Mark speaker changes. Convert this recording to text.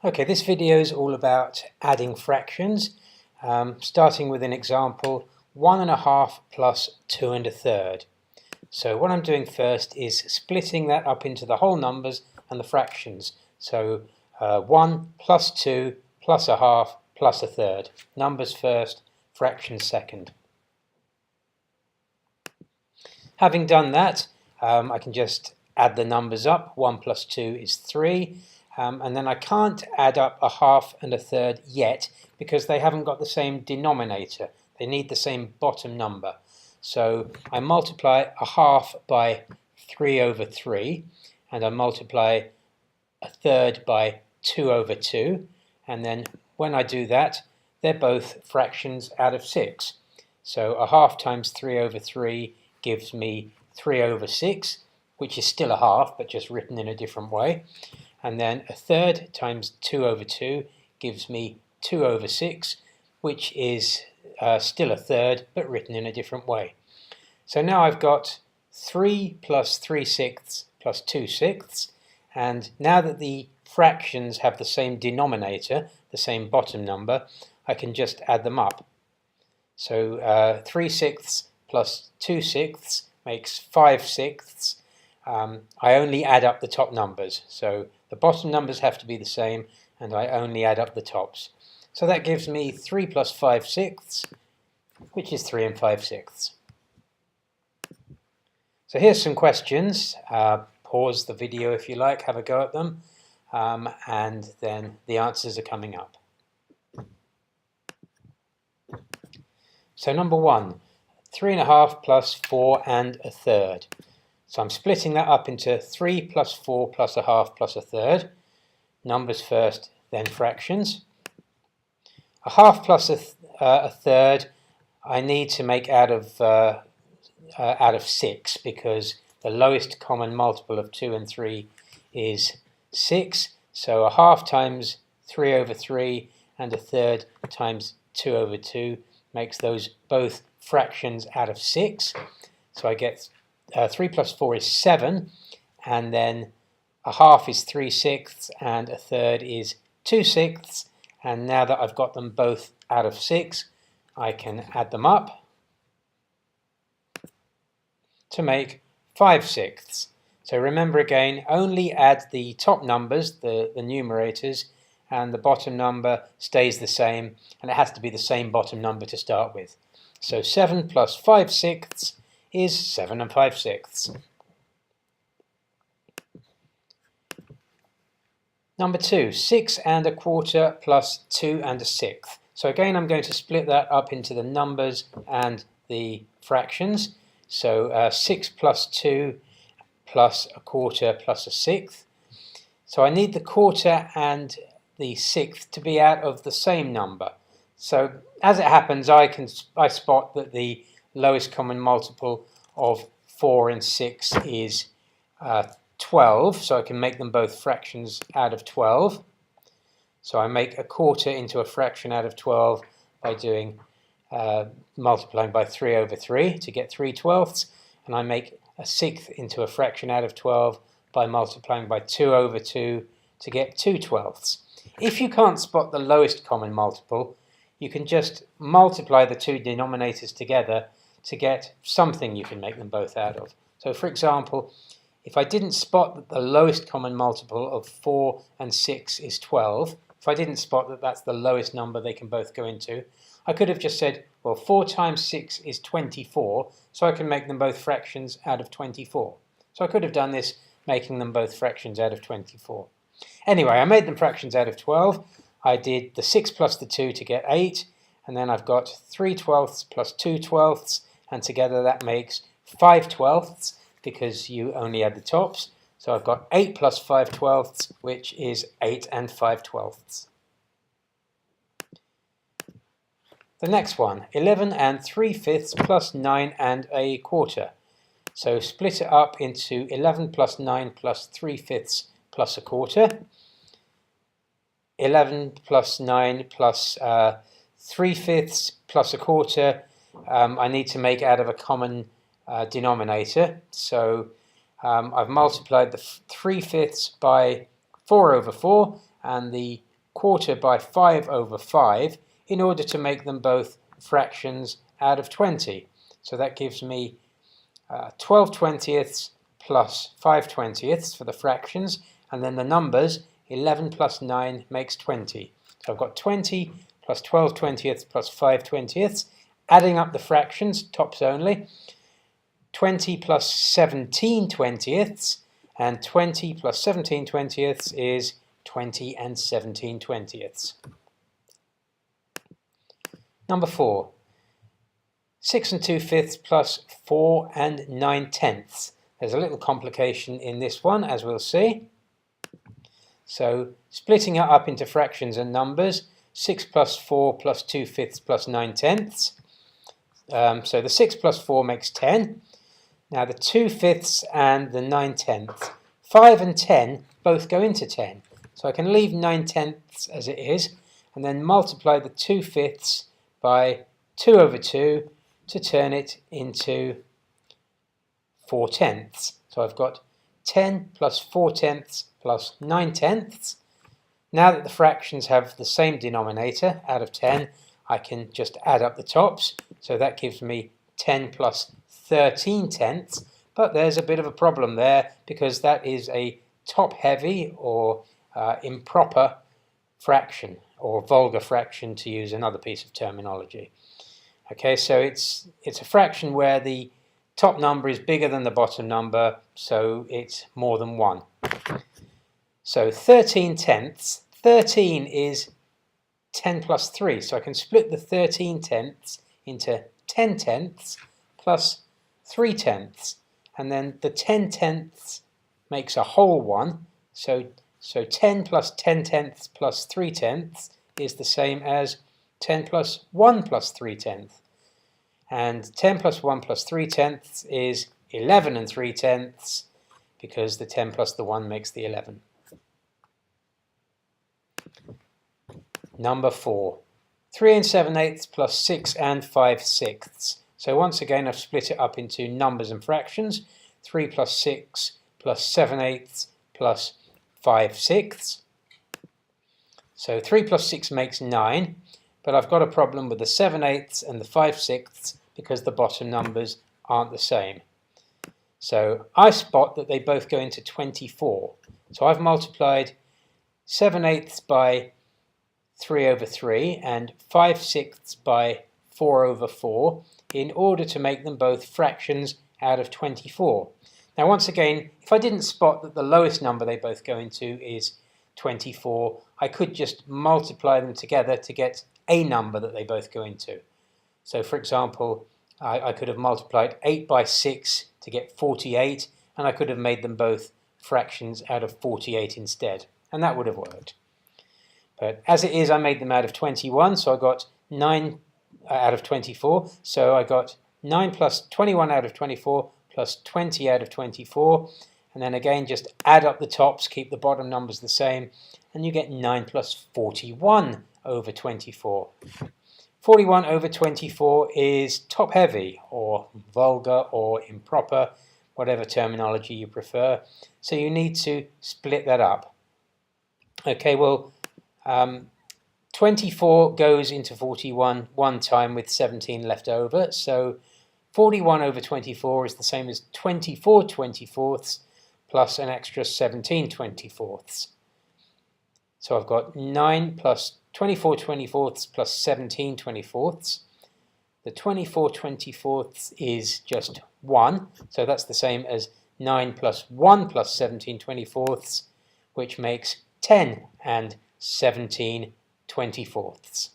Speaker 1: Okay, this video is all about adding fractions, starting with an example, 1.5 plus 2 1/3. So what I'm doing first is splitting that up into the whole numbers and the fractions. So 1 plus 2 plus 1/2 plus 1/3. Numbers first, fractions second. Having done that, I can just add the numbers up. 1 plus 2 is 3. And then I can't add up 1/2 and 1/3 yet because they haven't got the same denominator. They need the same bottom number. So I multiply 1/2 by 3/3, and I multiply 1/3 by 2/2, and then when I do that, they're both fractions out of 6. So 1/2 times 3/3 gives me 3/6, which is still 1/2, but just written in a different way. And then 1/3 times 2/2 gives me 2/6, which is still 1/3, but written in a different way. So now I've got 3 plus 3/6 plus 2/6, and now that the fractions have the same denominator, the same bottom number, I can just add them up. So 3/6 plus 2/6 makes 5/6. I only add up the top numbers, so the bottom numbers have to be the same, and I only add up the tops. So that gives me 3 plus 5/6, which is 3 5/6. So here's some questions. Pause the video if you like, have a go at them, and then the answers are coming up. So number 1, 3.5 plus 4 1/3. So I'm splitting that up into 3 plus 4 plus 1/2 plus 1/3. Numbers first, then fractions. 1/2 plus 1/3 I need to make out of 6, because the lowest common multiple of 2 and 3 is 6. So 1/2 times 3/3 and 1/3 times 2/2 makes those both fractions out of 6. So I get 3 plus 4 is 7, and then 1/2 is 3/6 and 1/3 is 2/6, and now that I've got them both out of 6, I can add them up to make 5/6. So remember again, only add the top numbers, the numerators, and the bottom number stays the same, and it has to be the same bottom number to start with. So 7 plus 5/6 is 7 5/6. Number 2, 6 1/4 plus 2 1/6. So again, I'm going to split that up into the numbers and the fractions. So 6 plus 2 plus 1/4 plus 1/6. So I need the quarter and the sixth to be out of the same number. So as it happens, I spot that the lowest common multiple of 4 and 6 is 12, so I can make them both fractions out of 12. So I make a quarter into a fraction out of 12 by doing multiplying by 3/3 to get 3/12, and I make a sixth into a fraction out of 12 by multiplying by 2/2 to get 2/12. If you can't spot the lowest common multiple, you can just multiply the two denominators together to get something you can make them both out of. So for example, if I didn't spot that the lowest common multiple of 4 and 6 is 12, if I didn't spot that that's the lowest number they can both go into, I could have just said, well, 4 times 6 is 24, so I can make them both fractions out of 24. So I could have done this, making them both fractions out of 24. Anyway, I made them fractions out of 12. I did the 6 plus the 2 to get 8, and then I've got 3/12 plus 2/12, and together that makes 5/12, because you only add the tops. So I've got 8 plus 5/12, which is 8 5/12. The next one, 11 3/5 plus 9 1/4. So split it up into 11 plus 9 plus 3/5 plus 1/4. 11 plus 9 plus 3/5 plus 1/4. I need to make out of a common denominator. So I've multiplied the 3/5 by 4/4, and the
Speaker 2: quarter by 5 over 5 in order to make them both fractions out of 20. So that gives me 12 20ths plus 5 20ths for the fractions, and then the numbers 11 plus 9 makes 20. So I've got 20 plus 12 20ths plus 5 20ths. Adding up the fractions, tops only, 20 plus 17 20ths, and 20 plus 17 20ths is 20 and 17 20ths. Number 4. 6 and 2/5 plus 4 and 9/10. There's a little complication in this one, as we'll see. So splitting it up into fractions and numbers, 6 plus 4 plus 2/5 plus 9/10. So the 6 plus 4 makes 10. Now the 2/5 and the 9/10. 5 and 10 both go into 10. So I can leave 9/10 as it is, and then multiply the 2/5 by 2 over 2 to turn it into 4/10. So I've got 10 plus 4/10 plus 9/10. Now that the fractions have the same denominator out of 10, I can just add up the tops. So that gives me 10 plus 13/10. But there's a bit of a problem there because that is a top-heavy or improper fraction, or vulgar fraction to use another piece of terminology. Okay, so it's a fraction where the top number is bigger than the bottom number, so it's more than 1. So 13/10, 13 is 10 plus 3, so I can split the 13/10 into 10/10 plus 3/10, and then the 10/10 makes a whole one, so 10 plus 10/10 plus 3/10 is the same as 10 plus 1 plus 3/10. And 10 plus 1 plus 3/10 is 11 and 3/10, because the 10 plus the 1 makes the 11. Number 4. 3 and 7/8 plus 6 and 5/6. So once again I've split it up into numbers and fractions. 3 plus 6 plus 7/8 plus 5/6. So 3 plus 6 makes 9, but I've got a problem with the 7/8 and the 5/6 because the bottom numbers aren't the same. So I spot that they both go into 24. So I've multiplied 7/8 by 3 over 3 and 5/6 by 4 over 4 in order to make them both fractions out of 24. Now once again, if I didn't spot that the lowest number they both go into is 24, I could just multiply them together to get a number that they both go into. So for example, I could have multiplied 8 by 6 to get 48, and I could have made them both fractions out of 48 instead, and that would have worked. But as it is, I made them out of 21, so I got 9 out of 24, so I got 9 plus 21 out of 24 plus 20 out of 24, and then again just add up the tops, keep the bottom numbers the same, and you get 9 plus 41 over 24. 41 over 24 is top-heavy, or vulgar, or improper, whatever terminology you prefer, so you need to split that up. Okay, well, 24 goes into 41 one time with 17 left over, so 41 over 24 is the same as 24 24ths plus an extra 17 24ths. So I've got 9 plus 24 24ths plus 17 24ths. The 24 24ths is just 1, so that's the same as 9 plus 1 plus 17 24ths, which makes 10 and 17 24ths.